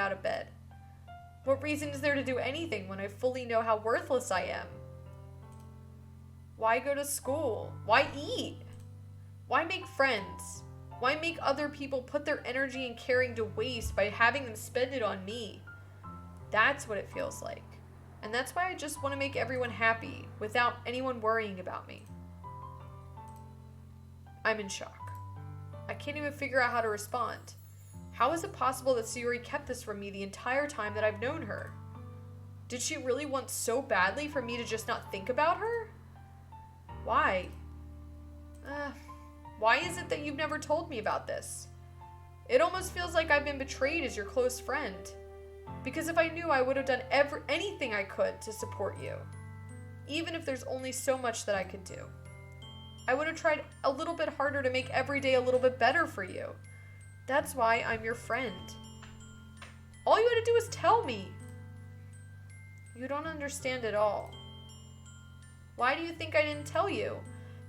out of bed? What reason is there to do anything when I fully know how worthless I am? Why go to school? Why eat? Why make friends? Why make other people put their energy and caring to waste by having them spend it on me? That's what it feels like. And that's why I just want to make everyone happy without anyone worrying about me. I'm in shock. I can't even figure out how to respond. How is it possible that Sayori kept this from me the entire time that I've known her? Did she really want so badly for me to just not think about her? Why? Why is it that you've never told me about this? It almost feels like I've been betrayed as your close friend. Because if I knew, I would have done anything I could to support you. Even if there's only so much that I could do. I would have tried a little bit harder to make every day a little bit better for you. That's why I'm your friend. All you had to do was tell me. You don't understand at all. Why do you think I didn't tell you?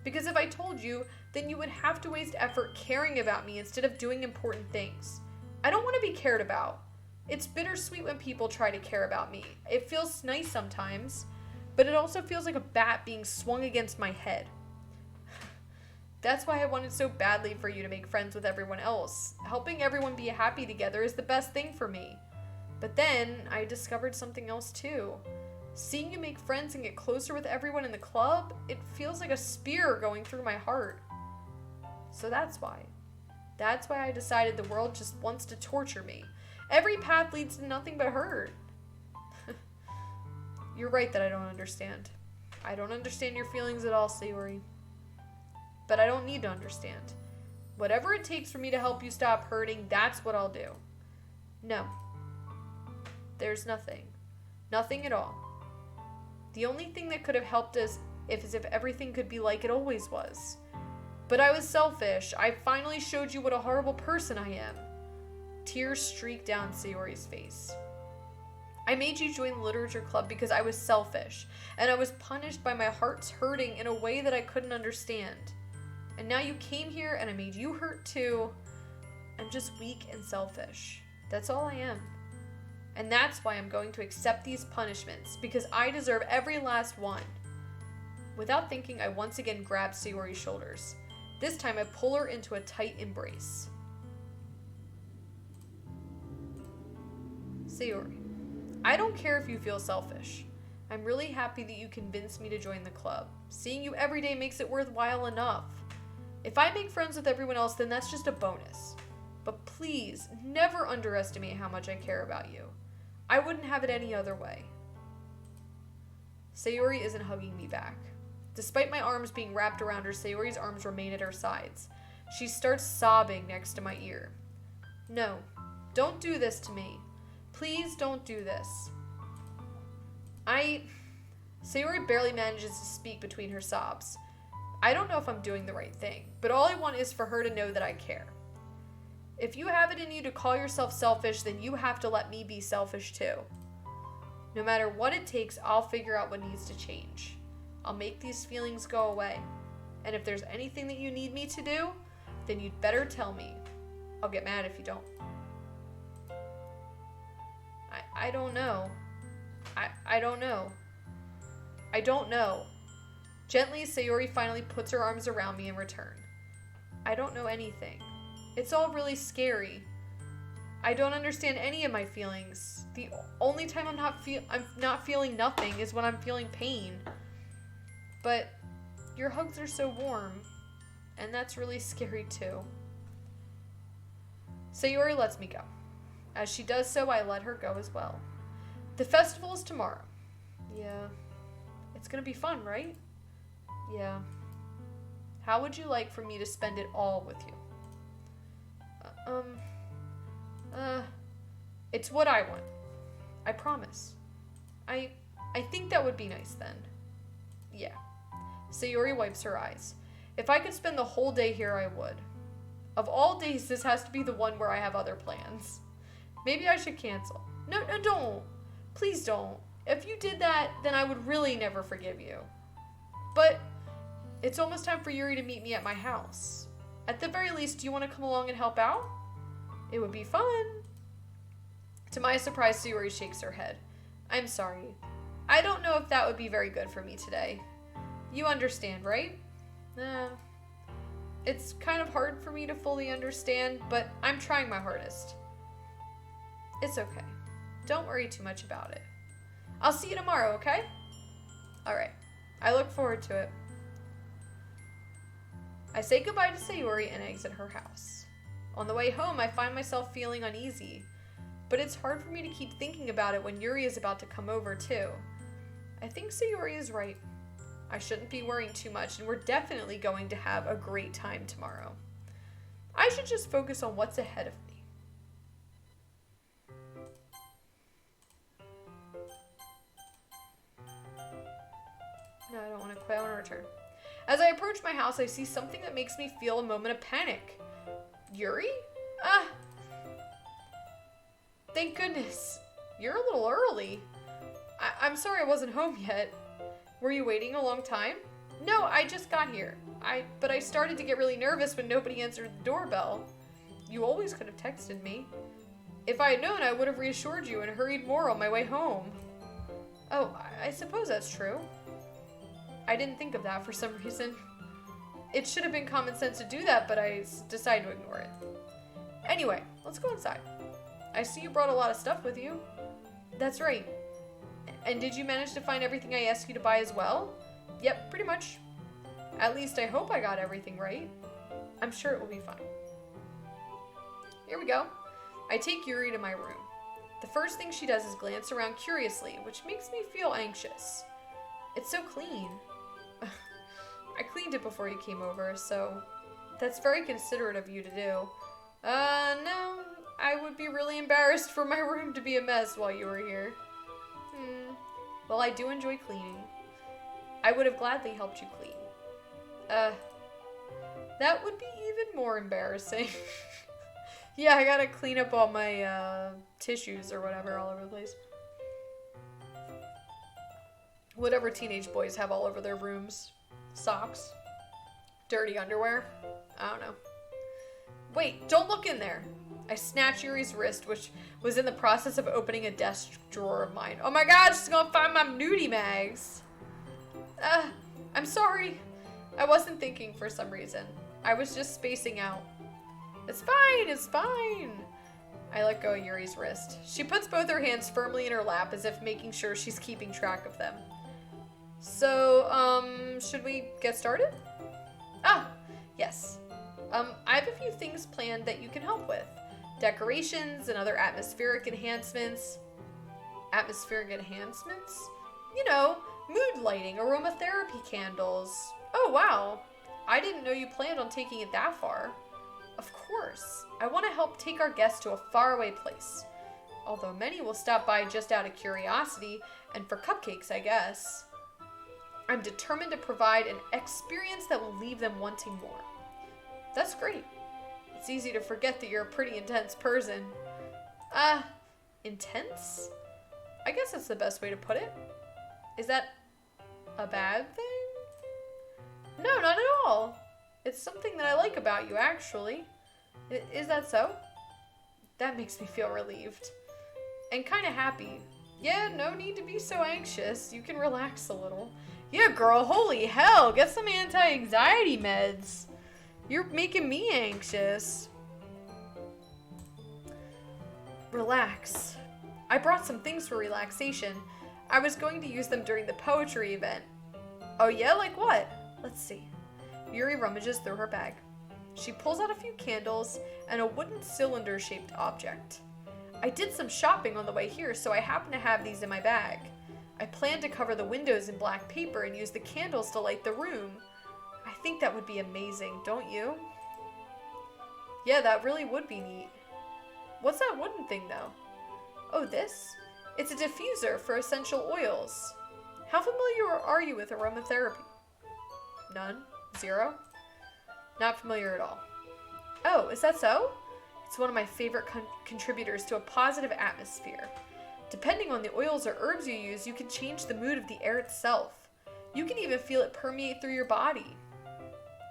Because if I told you, then you would have to waste effort caring about me instead of doing important things. I don't want to be cared about. It's bittersweet when people try to care about me. It feels nice sometimes, but it also feels like a bat being swung against my head. That's why I wanted so badly for you to make friends with everyone else. Helping everyone be happy together is the best thing for me. But then I discovered something else too. Seeing you make friends and get closer with everyone in the club, it feels like a spear going through my heart. So that's why. That's why I decided the world just wants to torture me. Every path leads to nothing but hurt. You're right that I don't understand. I don't understand your feelings at all, Sayori. But I don't need to understand. Whatever it takes for me to help you stop hurting, that's what I'll do. No. There's nothing. Nothing at all. The only thing that could have helped us is if everything could be like it always was. But I was selfish. I finally showed you what a horrible person I am. Tears streaked down Sayori's face. I made you join the literature club because I was selfish, and I was punished by my heart's hurting in a way that I couldn't understand. And now you came here and I made you hurt too. I'm just weak and selfish. That's all I am. And that's why I'm going to accept these punishments, because I deserve every last one. Without thinking, I once again grab Sayori's shoulders. This time I pull her into a tight embrace. Sayori, I don't care if you feel selfish. I'm really happy that you convinced me to join the club. Seeing you every day makes it worthwhile enough. If I make friends with everyone else, then that's just a bonus. But please, never underestimate how much I care about you. I wouldn't have it any other way. Sayori isn't hugging me back. Despite my arms being wrapped around her, Sayori's arms remain at her sides. She starts sobbing next to my ear. No, don't do this to me. Please don't do this. Sayori barely manages to speak between her sobs. I don't know if I'm doing the right thing, but all I want is for her to know that I care. If you have it in you to call yourself selfish, then you have to let me be selfish too. No matter what it takes, I'll figure out what needs to change. I'll make these feelings go away. And if there's anything that you need me to do, then you'd better tell me. I'll get mad if you don't. I don't know. I don't know. I don't know. Gently, Sayori finally puts her arms around me in return. I don't know anything. It's all really scary. I don't understand any of my feelings. The only time I'm not feeling nothing is when I'm feeling pain. But your hugs are so warm, and that's really scary too. Sayori lets me go. As she does so, I let her go as well. The festival is tomorrow. Yeah. It's gonna be fun, right? Yeah. How would you like for me to spend it all with you? It's what I want. I promise. I think that would be nice then. Yeah. Sayori wipes her eyes. If I could spend the whole day here, I would. Of all days, this has to be the one where I have other plans. Maybe I should cancel. No, don't. Please don't. If you did that, then I would really never forgive you. But it's almost time for Yuri to meet me at my house. At the very least, do you want to come along and help out? It would be fun. To my surprise, Sayori shakes her head. I'm sorry. I don't know if that would be very good for me today. You understand, right? It's kind of hard for me to fully understand, but I'm trying my hardest. It's okay. Don't worry too much about it. I'll see you tomorrow, okay? Alright. I look forward to it. I say goodbye to Sayori and exit her house. On the way home, I find myself feeling uneasy, but it's hard for me to keep thinking about it when Yuri is about to come over, too. I think Sayori is right. I shouldn't be worrying too much, and we're definitely going to have a great time tomorrow. I should just focus on what's ahead of me. No, I don't want to quit. I want to return. As I approach my house, I see something that makes me feel a moment of panic. Yuri? Thank goodness. You're a little early. I'm sorry I wasn't home yet. Were you waiting a long time? No, I just got here. But I started to get really nervous when nobody answered the doorbell. You always could have texted me. If I had known, I would have reassured you and hurried more on my way home. Oh, I suppose that's true. I didn't think of that for some reason. It should have been common sense to do that, but I decided to ignore it. Anyway, let's go inside. I see you brought a lot of stuff with you. That's right. And did you manage to find everything I asked you to buy as well? Yep, pretty much. At least I hope I got everything right. I'm sure it will be fine. Here we go. I take Yuri to my room. The first thing she does is glance around curiously, which makes me feel anxious. It's so clean. I cleaned it before you came over, so that's very considerate of you to do. No, I would be really embarrassed for my room to be a mess while you were here. Well, I do enjoy cleaning. I would have gladly helped you clean. That would be even more embarrassing. Yeah, I gotta clean up all my, tissues or whatever all over the place. Whatever teenage boys have all over their rooms. Socks. Dirty underwear. I don't know. Wait, don't look in there. I snatch Yuri's wrist, which was in the process of opening a desk drawer of mine. Oh my god, she's gonna find my nudie mags. I'm sorry. I wasn't thinking for some reason. I was just spacing out. It's fine, it's fine. I let go of Yuri's wrist. She puts both her hands firmly in her lap as if making sure she's keeping track of them. So, should we get started? Yes. I have a few things planned that you can help with. Decorations and other atmospheric enhancements. Atmospheric enhancements? You know, mood lighting, aromatherapy candles. Oh, wow. I didn't know you planned on taking it that far. Of course. I want to help take our guests to a faraway place. Although many will stop by just out of curiosity and for cupcakes, I guess. I'm determined to provide an experience that will leave them wanting more. That's great. It's easy to forget that you're a pretty intense person. Intense? I guess that's the best way to put it. Is that a bad thing? No, not at all. It's something that I like about you, actually. Is that so? That makes me feel relieved. And kind of happy. Yeah, no need to be so anxious. You can relax a little. Yeah, girl, holy hell. Get some anti-anxiety meds. You're making me anxious. Relax. I brought some things for relaxation. I was going to use them during the poetry event. Oh yeah, like what? Let's see. Yuri rummages through her bag. She pulls out a few candles and a wooden cylinder-shaped object. I did some shopping on the way here, so I happen to have these in my bag. I plan to cover the windows in black paper and use the candles to light the room. I think that would be amazing, don't you? Yeah, that really would be neat. What's that wooden thing, though? Oh, this? It's a diffuser for essential oils. How familiar are you with aromatherapy? None? Zero? Not familiar at all. Oh, is that so? It's one of my favorite contributors to a positive atmosphere. Depending on the oils or herbs you use, you can change the mood of the air itself. You can even feel it permeate through your body.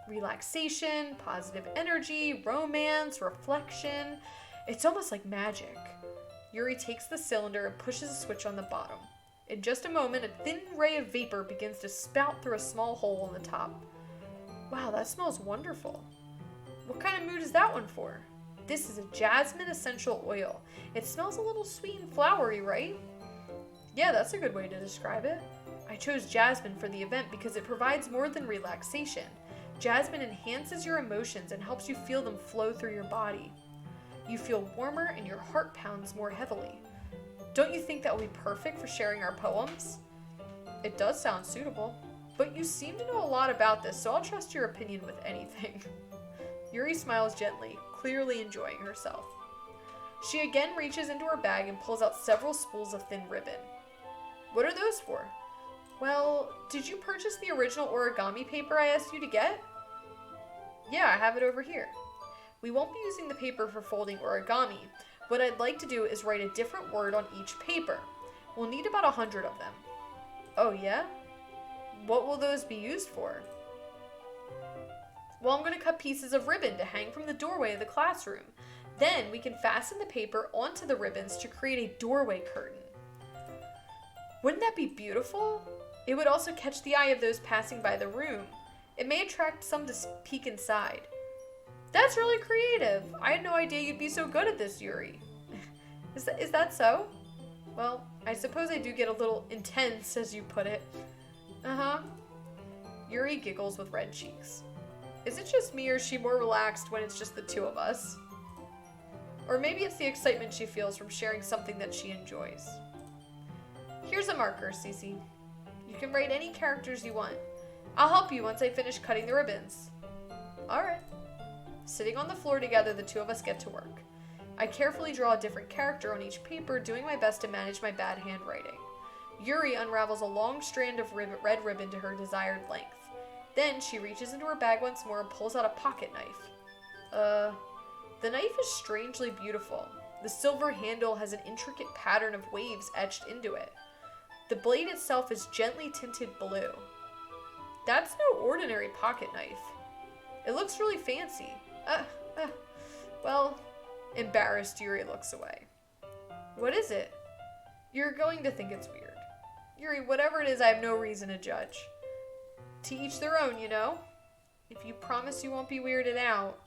Relaxation, positive energy, romance, reflection. It's almost like magic. Yuri takes the cylinder and pushes a switch on the bottom. In just a moment, a thin ray of vapor begins to spout through a small hole on the top. Wow, that smells wonderful. What kind of mood is that one for? This is a jasmine essential oil. It smells a little sweet and flowery, right? Yeah, that's a good way to describe it. I chose jasmine for the event because it provides more than relaxation. Jasmine enhances your emotions and helps you feel them flow through your body. You feel warmer and your heart pounds more heavily. Don't you think that would be perfect for sharing our poems? It does sound suitable, but you seem to know a lot about this, so I'll trust your opinion with anything. Yuri smiles gently, clearly enjoying herself. She again reaches into her bag and pulls out several spools of thin ribbon. What are those for? Well, did you purchase the original origami paper I asked you to get? Yeah, I have it over here. We won't be using the paper for folding origami. What I'd like to do is write a different word on each paper. We'll need about 100 of them. Oh yeah? What will those be used for? Well, I'm going to cut pieces of ribbon to hang from the doorway of the classroom. Then we can fasten the paper onto the ribbons to create a doorway curtain. Wouldn't that be beautiful? It would also catch the eye of those passing by the room. It may attract some to peek inside. That's really creative. I had no idea you'd be so good at this, Yuri. Is that so? Well, I suppose I do get a little intense, as you put it. Uh-huh. Yuri giggles with red cheeks. Is it just me, or is she more relaxed when it's just the two of us? Or maybe it's the excitement she feels from sharing something that she enjoys. Here's a marker, Cece. You can write any characters you want. I'll help you once I finish cutting the ribbons. Alright. Sitting on the floor together, the two of us get to work. I carefully draw a different character on each paper, doing my best to manage my bad handwriting. Yuri unravels a long strand of red ribbon to her desired length. Then she reaches into her bag once more and pulls out a pocket knife. The knife is strangely beautiful. The silver handle has an intricate pattern of waves etched into it. The blade itself is gently tinted blue. That's no ordinary pocket knife. It looks really fancy. Well, embarrassed, Yuri looks away. What is it? You're going to think it's weird. Yuri, whatever it is, I have no reason to judge. To each their own, you know? If you promise you won't be weirded out.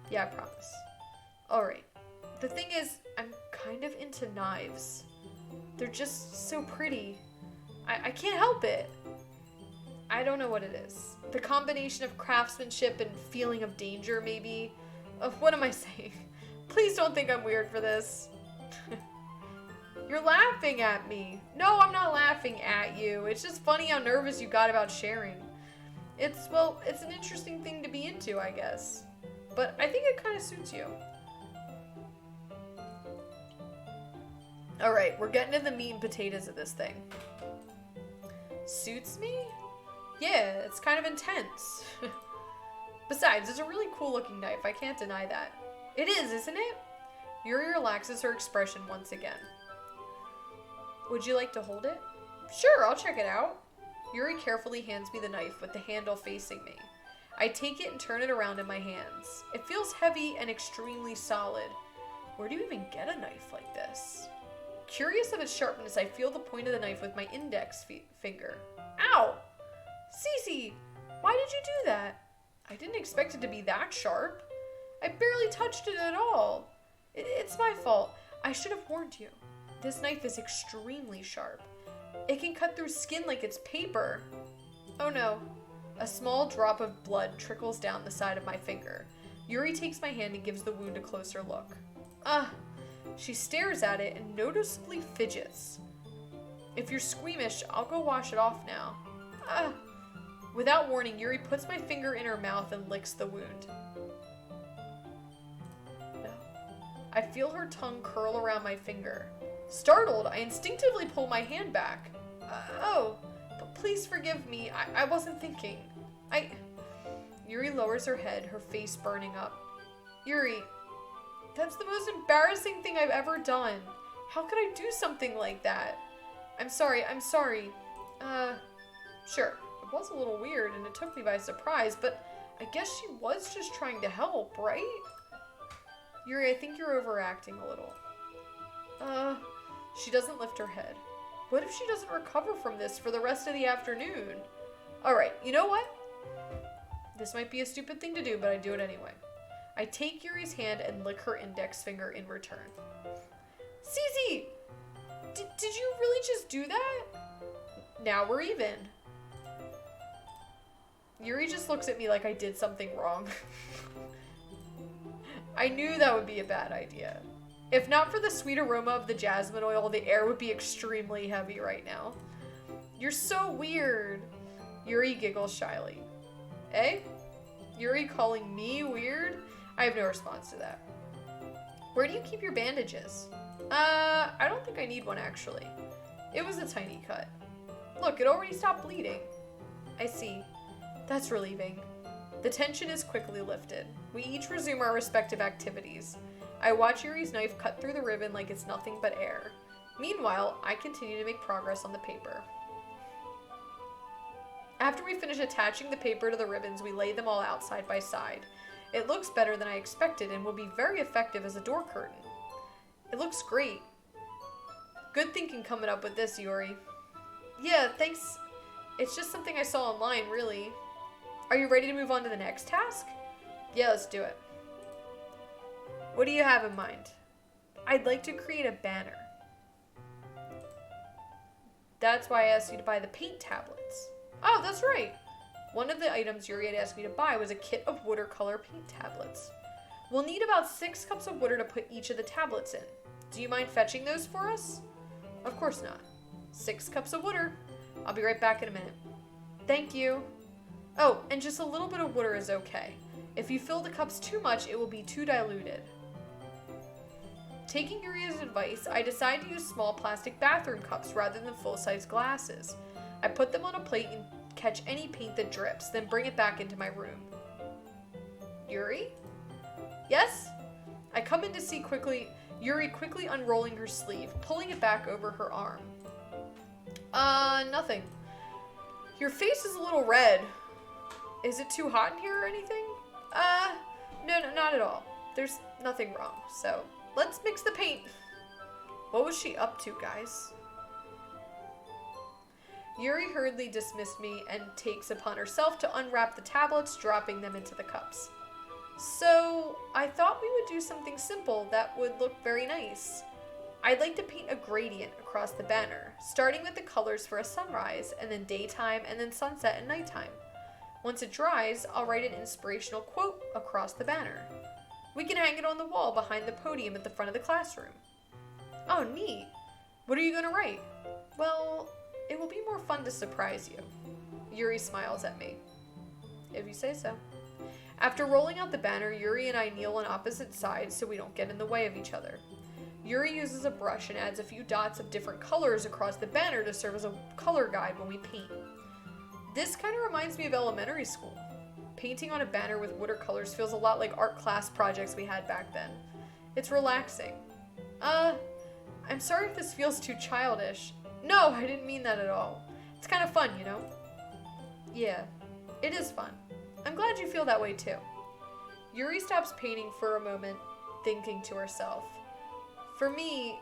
Yeah, I promise. Alright. The thing is, I'm kind of into knives. They're just so pretty. I can't help it. I don't know what it is. The combination of craftsmanship and feeling of danger, maybe. What am I saying? Please don't think I'm weird for this. You're laughing at me. No, I'm not laughing at you. It's just funny how nervous you got about sharing. It's an interesting thing to be into, I guess. But I think it kind of suits you. Alright, we're getting to the meat and potatoes of this thing. Suits me? Yeah, it's kind of intense. Besides, it's a really cool looking knife. I can't deny that. It is, isn't it? Yuri relaxes her expression once again. Would you like to hold it? Sure, I'll check it out. Yuri carefully hands me the knife with the handle facing me. I take it and turn it around in my hands. It feels heavy and extremely solid. Where do you even get a knife like this? Curious of its sharpness, I feel the point of the knife with my index finger. Ow! Cece, why did you do that? I didn't expect it to be that sharp. I barely touched it at all. It's my fault. I should have warned you. This knife is extremely sharp. It can cut through skin like it's paper. Oh no. A small drop of blood trickles down the side of my finger. Yuri takes my hand and gives the wound a closer look. She stares at it and noticeably fidgets. If you're squeamish, I'll go wash it off now. Without warning, Yuri puts my finger in her mouth and licks the wound. No. I feel her tongue curl around my finger. Startled, I instinctively pull my hand back. But please forgive me. I wasn't thinking. Yuri lowers her head, her face burning up. Yuri, that's the most embarrassing thing I've ever done. How could I do something like that? I'm sorry. Sure. It was a little weird and it took me by surprise, but I guess she was just trying to help, right? Yuri, I think you're overacting a little. She doesn't lift her head. What if she doesn't recover from this for the rest of the afternoon? Alright, you know what? This might be a stupid thing to do, but I do it anyway. I take Yuri's hand and lick her index finger in return. Cece! Did you really just do that? Now we're even. Yuri just looks at me like I did something wrong. I knew that would be a bad idea. If not for the sweet aroma of the jasmine oil, the air would be extremely heavy right now. You're so weird. Yuri giggles shyly. Eh? Yuri calling me weird? I have no response to that. Where do you keep your bandages? I don't think I need one actually. It was a tiny cut. Look, it already stopped bleeding. I see. That's relieving. The tension is quickly lifted. We each resume our respective activities. I watch Yuri's knife cut through the ribbon like it's nothing but air. Meanwhile, I continue to make progress on the paper. After we finish attaching the paper to the ribbons, we lay them all out side by side. It looks better than I expected and will be very effective as a door curtain. It looks great. Good thinking coming up with this, Yuri. Yeah, thanks. It's just something I saw online, really. Are you ready to move on to the next task? Yeah, let's do it. What do you have in mind? I'd like to create a banner. That's why I asked you to buy the paint tablets. Oh, that's right. One of the items Yuri had asked me to buy was a kit of watercolor paint tablets. We'll need about 6 cups of water to put each of the tablets in. Do you mind fetching those for us? Of course not. 6 cups of water. I'll be right back in a minute. Thank you. Oh, and just a little bit of water is okay. If you fill the cups too much, it will be too diluted. Taking Yuri's advice, I decide to use small plastic bathroom cups rather than full-size glasses. I put them on a plate and catch any paint that drips, then bring it back into my room. Yuri? Yes? I come in to see Yuri quickly unrolling her sleeve, pulling it back over her arm. Nothing. Your face is a little red. Is it too hot in here or anything? No, not at all. There's nothing wrong, so let's mix the paint. What was she up to, guys? Yuri hurriedly dismissed me and takes upon herself to unwrap the tablets, dropping them into the cups. So, I thought we would do something simple that would look very nice. I'd like to paint a gradient across the banner, starting with the colors for a sunrise, and then daytime, and then sunset and nighttime. Once it dries, I'll write an inspirational quote across the banner. We can hang it on the wall behind the podium at the front of the classroom. Oh, neat. What are you going to write? Well, it will be more fun to surprise you. Yuri smiles at me. If you say so. After rolling out the banner, Yuri and I kneel on opposite sides so we don't get in the way of each other. Yuri uses a brush and adds a few dots of different colors across the banner to serve as a color guide when we paint. This kind of reminds me of elementary school. Painting on a banner with watercolors feels a lot like art class projects we had back then. It's relaxing. I'm sorry if this feels too childish. No, I didn't mean that at all. It's kind of fun, you know? Yeah, it is fun. I'm glad you feel that way too. Yuri stops painting for a moment, thinking to herself. For me,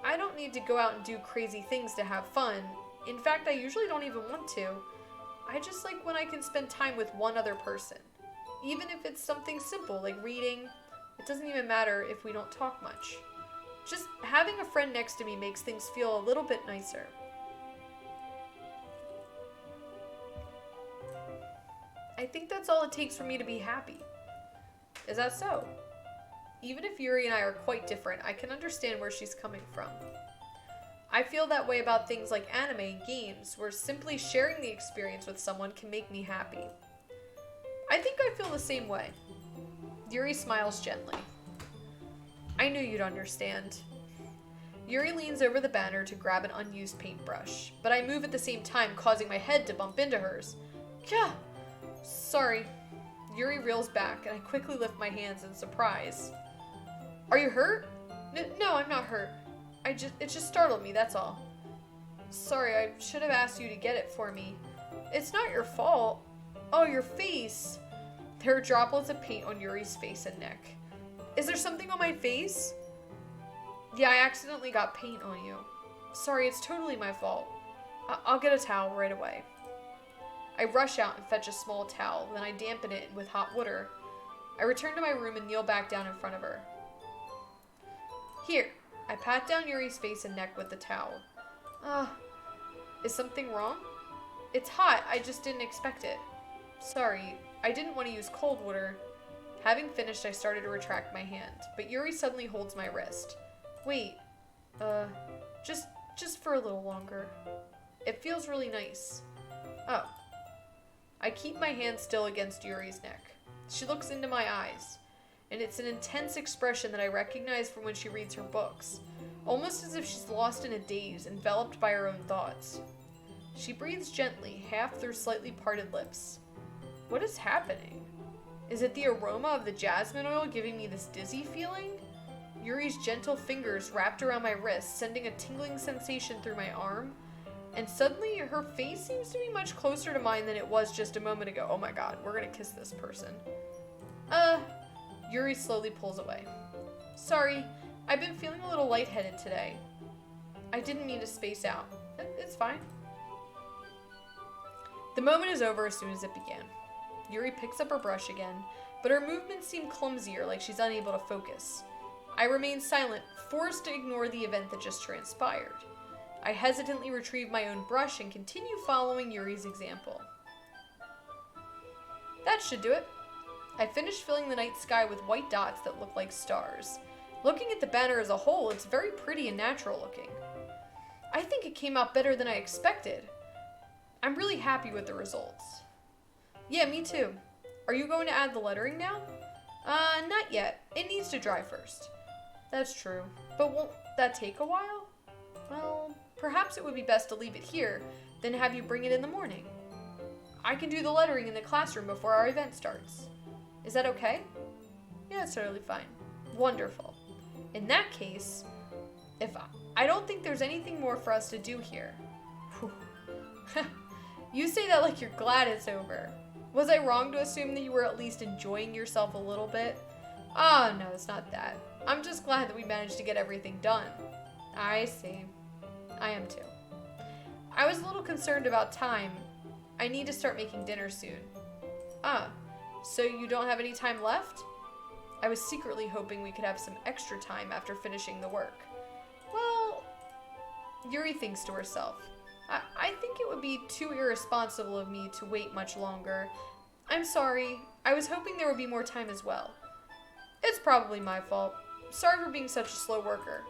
I don't need to go out and do crazy things to have fun. In fact, I usually don't even want to. I just like when I can spend time with one other person. Even if it's something simple like reading, it doesn't even matter if we don't talk much. Just having a friend next to me makes things feel a little bit nicer. I think that's all it takes for me to be happy. Is that so? Even if Yuri and I are quite different, I can understand where she's coming from. I feel that way about things like anime and games, where simply sharing the experience with someone can make me happy. I think I feel the same way. Yuri smiles gently. I knew you'd understand. Yuri leans over the banner to grab an unused paintbrush, but I move at the same time, causing my head to bump into hers. Gah! Sorry. Yuri reels back, and I quickly lift my hands in surprise. Are you hurt? No, I'm not hurt. It just startled me, that's all. Sorry, I should have asked you to get it for me. It's not your fault. Oh, your face. There are droplets of paint on Yuri's face and neck. Is there something on my face? Yeah, I accidentally got paint on you. Sorry, it's totally my fault. I'll get a towel right away. I rush out and fetch a small towel, then I dampen it with hot water. I return to my room and kneel back down in front of her. Here. I pat down Yuri's face and neck with the towel. Is something wrong? It's hot, I just didn't expect it. Sorry, I didn't want to use cold water. Having finished, I started to retract my hand, but Yuri suddenly holds my wrist. Wait, just for a little longer. It feels really nice. Oh. I keep my hand still against Yuri's neck. She looks into my eyes, and it's an intense expression that I recognize from when she reads her books, almost as if she's lost in a daze, enveloped by her own thoughts. She breathes gently, half through slightly parted lips. What is happening? Is it the aroma of the jasmine oil giving me this dizzy feeling? Yuri's gentle fingers wrapped around my wrist, sending a tingling sensation through my arm, and suddenly her face seems to be much closer to mine than it was just a moment ago. Oh my god, we're gonna kiss this person. Yuri slowly pulls away. Sorry, I've been feeling a little lightheaded today. I didn't mean to space out. It's fine. The moment is over as soon as it began. Yuri picks up her brush again, but her movements seem clumsier, like she's unable to focus. I remain silent, forced to ignore the event that just transpired. I hesitantly retrieve my own brush and continue following Yuri's example. That should do it. I finished filling the night sky with white dots that look like stars. Looking at the banner as a whole, it's very pretty and natural looking. I think it came out better than I expected. I'm really happy with the results. Yeah, me too. Are you going to add the lettering now? Not yet. It needs to dry first. That's true. But won't that take a while? Well, perhaps it would be best to leave it here, then have you bring it in the morning. I can do the lettering in the classroom before our event starts. Is that okay? Yeah, it's totally fine. Wonderful. In that case, I don't think there's anything more for us to do here. You say that like you're glad it's over. Was I wrong to assume that you were at least enjoying yourself a little bit? Oh, no, it's not that. I'm just glad that we managed to get everything done. I see. I am too. I was a little concerned about time. I need to start making dinner soon. So you don't have any time left? I was secretly hoping we could have some extra time after finishing the work. Well, Yuri thinks to herself. I think it would be too irresponsible of me to wait much longer. I'm sorry. I was hoping there would be more time as well. It's probably my fault. Sorry for being such a slow worker.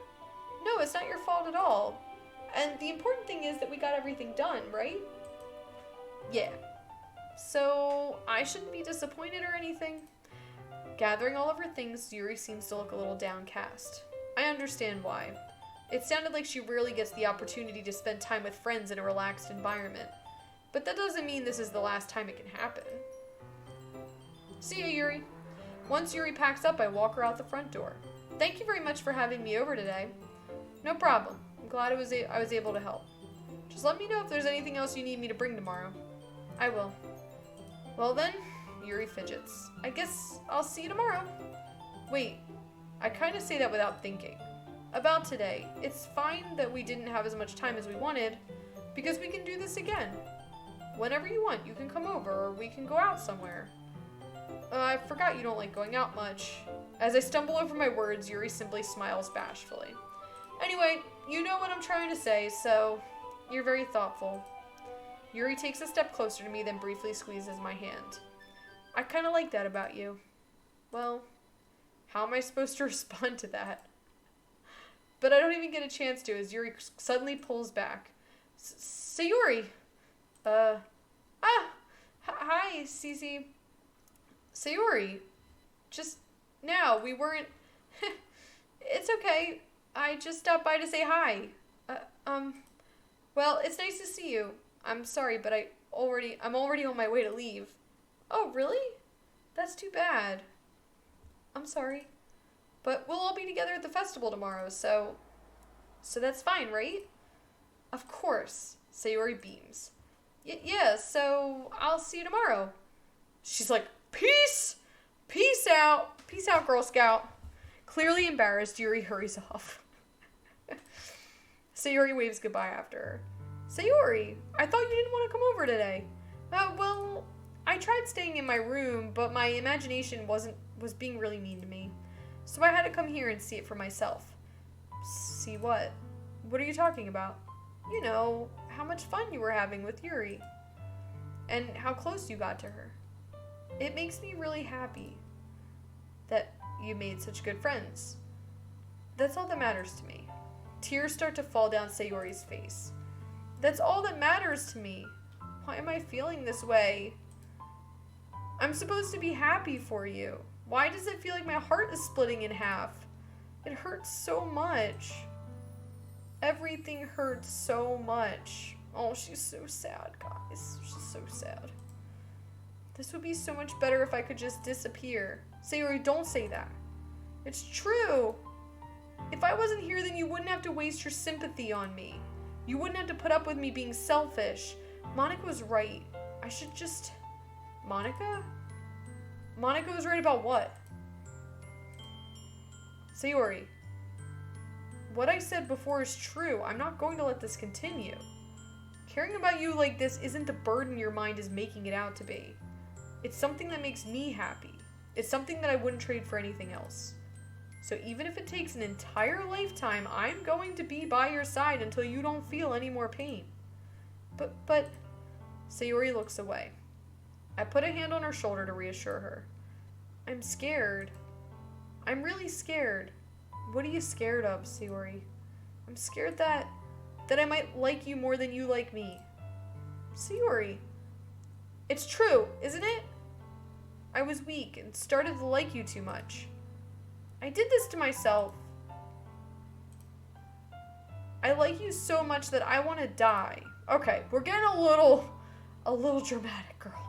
No, it's not your fault at all. And the important thing is that we got everything done, right? Yeah. So, I shouldn't be disappointed or anything? Gathering all of her things, Yuri seems to look a little downcast. I understand why. It sounded like she rarely gets the opportunity to spend time with friends in a relaxed environment. But that doesn't mean this is the last time it can happen. See ya, Yuri. Once Yuri packs up, I walk her out the front door. Thank you very much for having me over today. No problem. I'm glad I was able to help. Just let me know if there's anything else you need me to bring tomorrow. I will. Well then, Yuri fidgets. I guess I'll see you tomorrow. Wait, I kind of say that without thinking. About today, it's fine that we didn't have as much time as we wanted, because we can do this again. Whenever you want, you can come over, or we can go out somewhere. I forgot you don't like going out much. As I stumble over my words, Yuri simply smiles bashfully. Anyway, you know what I'm trying to say, so you're very thoughtful. Yuri takes a step closer to me, then briefly squeezes my hand. I kind of like that about you. Well, how am I supposed to respond to that? But I don't even get a chance to as Yuri suddenly pulls back. Sayuri! Hi, Cece. Sayuri. Just now, we weren't... It's okay. I just stopped by to say hi. Well, it's nice to see you. I'm sorry, but I'm already on my way to leave. Oh, really? That's too bad. I'm sorry. But we'll all be together at the festival tomorrow, so that's fine, right? Of course, Sayori beams. Yeah, so I'll see you tomorrow. She's like, peace! Peace out! Peace out, Girl Scout. Clearly embarrassed, Yuri hurries off. Sayori waves goodbye after her. Sayori, I thought you didn't want to come over today. Well, I tried staying in my room, but my imagination was being really mean to me. So I had to come here and see it for myself. See what? What are you talking about? You know, how much fun you were having with Yuri. And how close you got to her. It makes me really happy that you made such good friends. That's all that matters to me. Tears start to fall down Sayori's face. That's all that matters to me. Why am I feeling this way? I'm supposed to be happy for you. Why does it feel like my heart is splitting in half? It hurts so much. Everything hurts so much. Oh, she's so sad, guys. She's so sad. This would be so much better if I could just disappear. Sayori, don't say that. It's true. If I wasn't here, then you wouldn't have to waste your sympathy on me. You wouldn't have to put up with me being selfish. Monica was right. I should just... Monica? Monica was right about what? Sayori, what I said before is true. I'm not going to let this continue. Caring about you like this isn't the burden your mind is making it out to be. It's something that makes me happy. It's something that I wouldn't trade for anything else. So even if it takes an entire lifetime, I'm going to be by your side until you don't feel any more pain. But, Sayori looks away. I put a hand on her shoulder to reassure her. I'm scared. I'm really scared. What are you scared of, Sayori? I'm scared that I might like you more than you like me. Sayori, it's true, isn't it? I was weak and started to like you too much. I did this to myself. I like you so much that I want to die. Okay, we're getting a little dramatic, girl.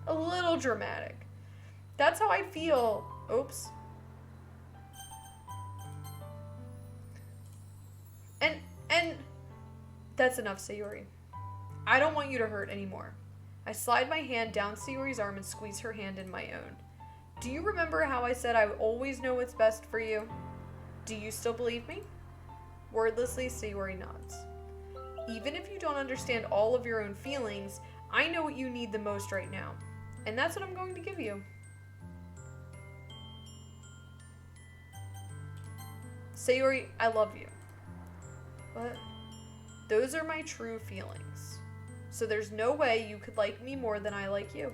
A little dramatic. That's how I feel. Oops. And that's enough, Sayori. I don't want you to hurt anymore. I slide my hand down Sayori's arm and squeeze her hand in my own. Do you remember how I said I would always know what's best for you? Do you still believe me? Wordlessly, Sayori nods. Even if you don't understand all of your own feelings, I know what you need the most right now. And that's what I'm going to give you. Sayori, I love you. But those are my true feelings. So there's no way you could like me more than I like you.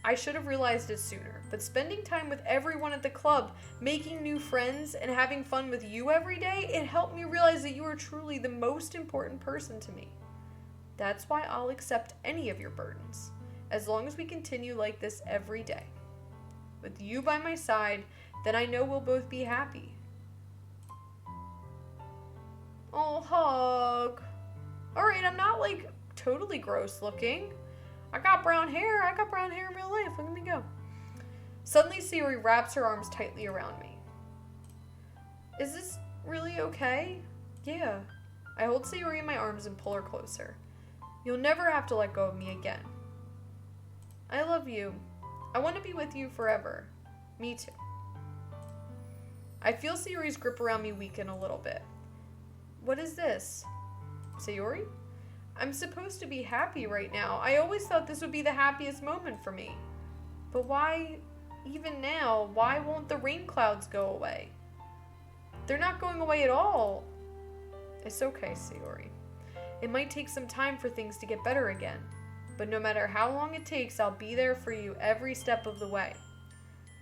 I should have realized it sooner, but spending time with everyone at the club, making new friends, and having fun with you every day, it helped me realize that you are truly the most important person to me. That's why I'll accept any of your burdens, as long as we continue like this every day. With you by my side, then I know we'll both be happy. Oh, hug. Alright, I'm not like totally gross looking. I got brown hair. I got brown hair in real life. Look at me go. Suddenly, Sayori wraps her arms tightly around me. Is this really okay? Yeah. I hold Sayori in my arms and pull her closer. You'll never have to let go of me again. I love you. I want to be with you forever. Me too. I feel Sayori's grip around me weaken a little bit. What is this? Sayori? I'm supposed to be happy right now. I always thought this would be the happiest moment for me. But why, even now, why won't the rain clouds go away? They're not going away at all. It's okay, Sayori. It might take some time for things to get better again. But no matter how long it takes, I'll be there for you every step of the way.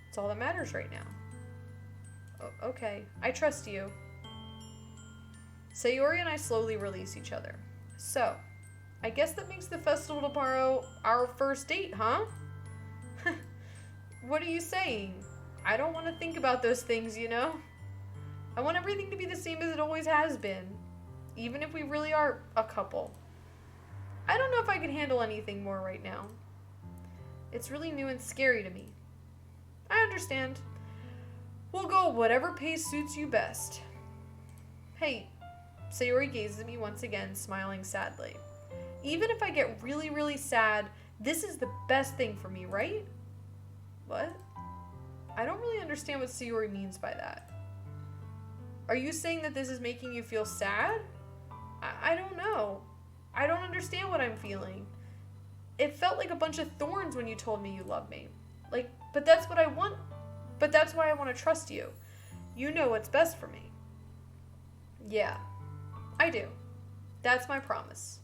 It's all that matters right now. Okay, I trust you. Sayori and I slowly release each other. So, I guess that makes the festival tomorrow our first date, huh? What are you saying? I don't want to think about those things, you know? I want everything to be the same as it always has been, even if we really are a couple. I don't know if I can handle anything more right now. It's really new and scary to me. I understand. We'll go whatever pace suits you best. Hey, Sayori gazes at me once again, smiling sadly. Even if I get really, really sad, this is the best thing for me, right? What? I don't really understand what Sayori means by that. Are you saying that this is making you feel sad? I don't know. I don't understand what I'm feeling. It felt like a bunch of thorns when you told me you love me. Like, but that's what I want. But that's why I want to trust you. You know what's best for me. Yeah, I do. That's my promise.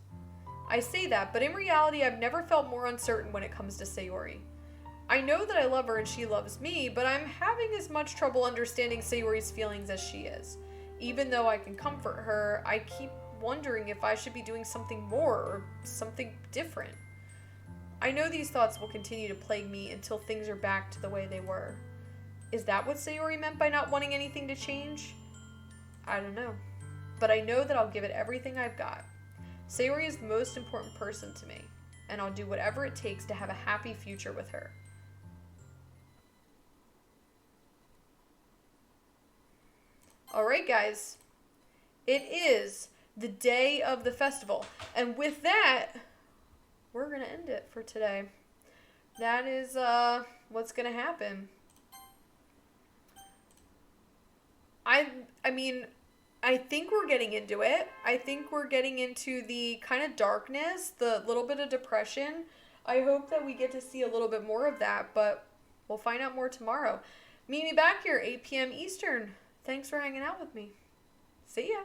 I say that, but in reality, I've never felt more uncertain when it comes to Sayori. I know that I love her and she loves me, but I'm having as much trouble understanding Sayori's feelings as she is. Even though I can comfort her, I keep wondering if I should be doing something more or something different. I know these thoughts will continue to plague me until things are back to the way they were. Is that what Sayori meant by not wanting anything to change? I don't know. But I know that I'll give it everything I've got. Sayori is the most important person to me, and I'll do whatever it takes to have a happy future with her. Alright guys, it is the day of the festival, and with that, we're going to end it for today. That is what's going to happen. I mean, I think we're getting into it. I think we're getting into the kind of darkness, the little bit of depression. I hope that we get to see a little bit more of that, but we'll find out more tomorrow. Meet me back here, 8 p.m. Eastern. Thanks for hanging out with me. See ya.